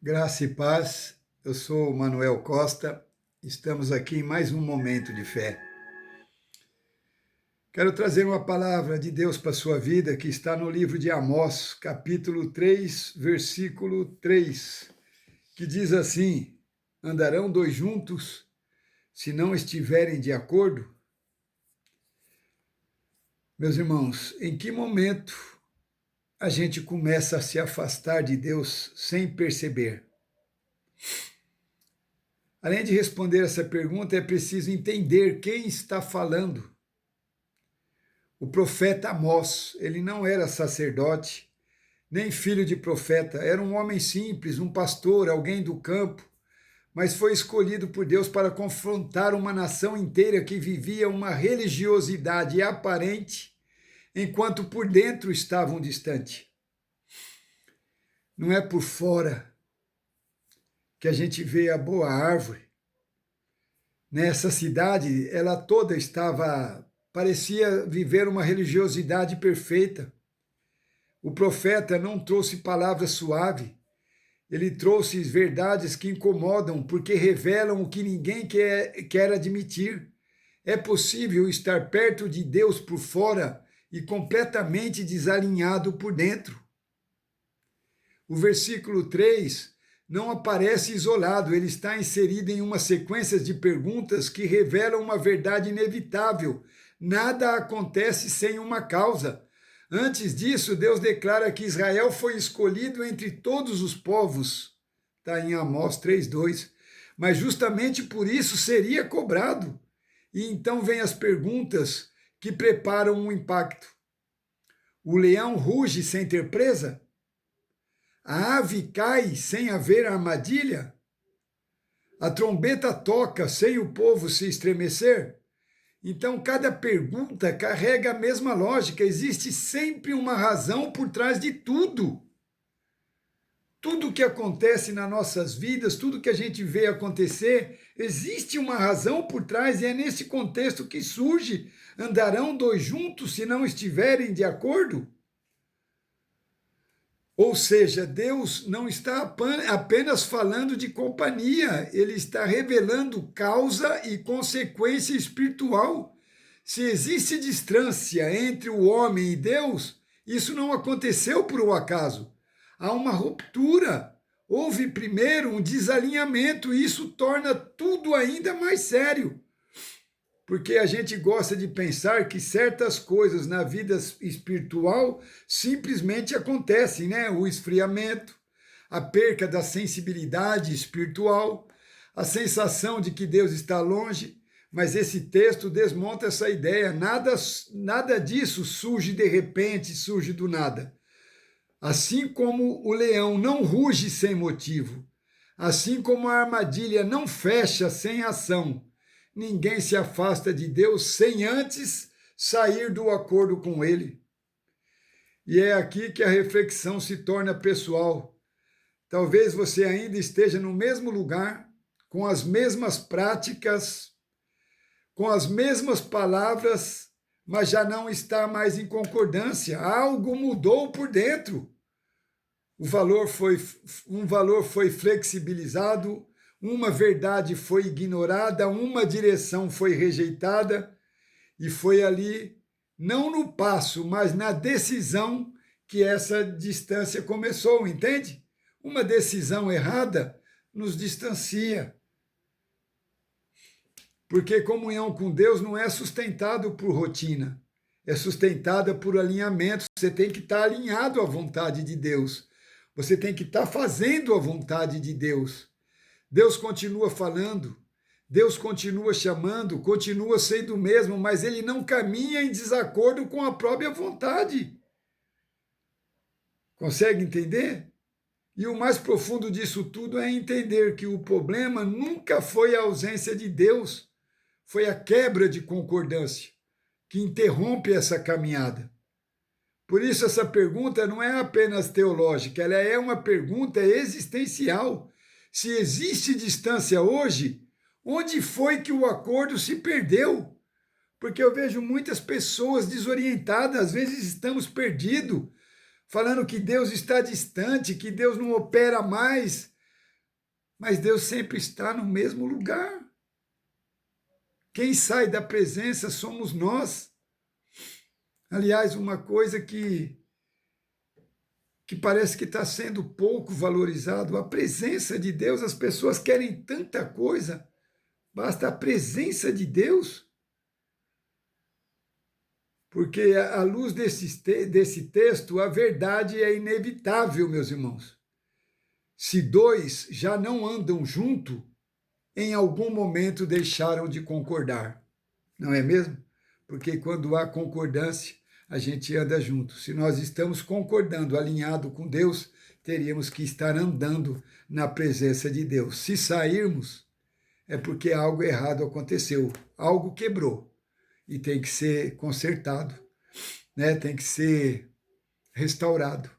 Graça e paz, eu sou Manuel Costa, estamos aqui em mais um momento de fé. Quero trazer uma palavra de Deus para a sua vida que está no livro de Amós, capítulo 3, versículo 3, que diz assim: Andarão dois juntos se não estiverem de acordo? Meus irmãos, em que momento a gente começa a se afastar de Deus sem perceber? Além de responder essa pergunta, é preciso entender quem está falando. O profeta Amós, ele não era sacerdote, nem filho de profeta, era um homem simples, um pastor, alguém do campo, mas foi escolhido por Deus para confrontar uma nação inteira que vivia uma religiosidade aparente, enquanto por dentro estavam distante. Não é por fora que a gente vê a boa árvore. Nessa cidade, ela toda parecia viver uma religiosidade perfeita. O profeta não trouxe palavra suave, ele trouxe verdades que incomodam, porque revelam o que ninguém quer admitir. É possível estar perto de Deus por fora e completamente desalinhado por dentro. O versículo 3 não aparece isolado, ele está inserido em uma sequência de perguntas que revelam uma verdade inevitável. Nada acontece sem uma causa. Antes disso, Deus declara que Israel foi escolhido entre todos os povos. Está em Amós 3:2. Mas justamente por isso seria cobrado. E então vem as perguntas que preparam um impacto. O leão ruge sem ter presa? A ave cai sem haver armadilha? A trombeta toca sem o povo se estremecer? Então, cada pergunta carrega a mesma lógica, existe sempre uma razão por trás de tudo. Tudo que acontece nas nossas vidas, tudo que a gente vê acontecer, existe uma razão por trás e é nesse contexto que surge: andarão dois juntos se não estiverem de acordo? Ou seja, Deus não está apenas falando de companhia, ele está revelando causa e consequência espiritual. Se existe distância entre o homem e Deus, isso não aconteceu por um acaso. Há uma ruptura. Houve primeiro um desalinhamento e isso torna tudo ainda mais sério. Porque a gente gosta de pensar que certas coisas na vida espiritual simplesmente acontecem, né? O esfriamento, a perca da sensibilidade espiritual, a sensação de que Deus está longe, mas esse texto desmonta essa ideia. Nada disso surge de repente, surge do nada. Assim como o leão não ruge sem motivo, assim como a armadilha não fecha sem ação, ninguém se afasta de Deus sem antes sair do acordo com Ele. E é aqui que a reflexão se torna pessoal. Talvez você ainda esteja no mesmo lugar, com as mesmas práticas, com as mesmas palavras, mas já não está mais em concordância. Algo mudou por dentro. Um valor foi flexibilizado, uma verdade foi ignorada, uma direção foi rejeitada, e foi ali, não no passo, mas na decisão, que essa distância começou, entende? Uma decisão errada nos distancia. Porque comunhão com Deus não é sustentado por rotina, é sustentada por alinhamento. Você tem que estar alinhado à vontade de Deus. Você tem que estar fazendo a vontade de Deus. Deus continua falando, Deus continua chamando, continua sendo o mesmo, mas ele não caminha em desacordo com a própria vontade. Consegue entender? E o mais profundo disso tudo é entender que o problema nunca foi a ausência de Deus, foi a quebra de concordância que interrompe essa caminhada. Por isso, essa pergunta não é apenas teológica, ela é uma pergunta existencial. Se existe distância hoje, onde foi que o acordo se perdeu? Porque eu vejo muitas pessoas desorientadas, às vezes estamos perdidos, falando que Deus está distante, que Deus não opera mais. mas Deus sempre está no mesmo lugar. Quem sai da presença somos nós. Aliás, uma coisa que parece que está sendo pouco valorizado, a presença de Deus. As pessoas querem tanta coisa, basta a presença de Deus. Porque à luz desse texto, a verdade é inevitável, meus irmãos. Se dois já não andam junto, em algum momento deixaram de concordar, não é mesmo? Porque quando há concordância, a gente anda junto. Se nós estamos concordando, alinhado com Deus, teríamos que estar andando na presença de Deus. Se sairmos, é porque algo errado aconteceu, algo quebrou e tem que ser consertado, né? Tem que ser restaurado.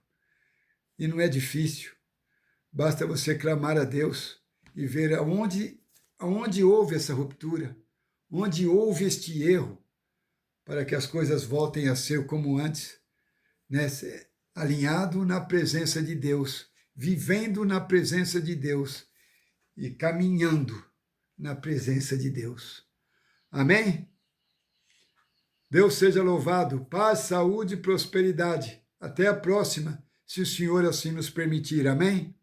E não é difícil, basta você clamar a Deus e ver aonde houve essa ruptura, onde houve este erro, para que as coisas voltem a ser como antes, né? Alinhado na presença de Deus, vivendo na presença de Deus e caminhando na presença de Deus. Amém? Deus seja louvado. Paz, saúde e prosperidade. Até a próxima, se o Senhor assim nos permitir. Amém?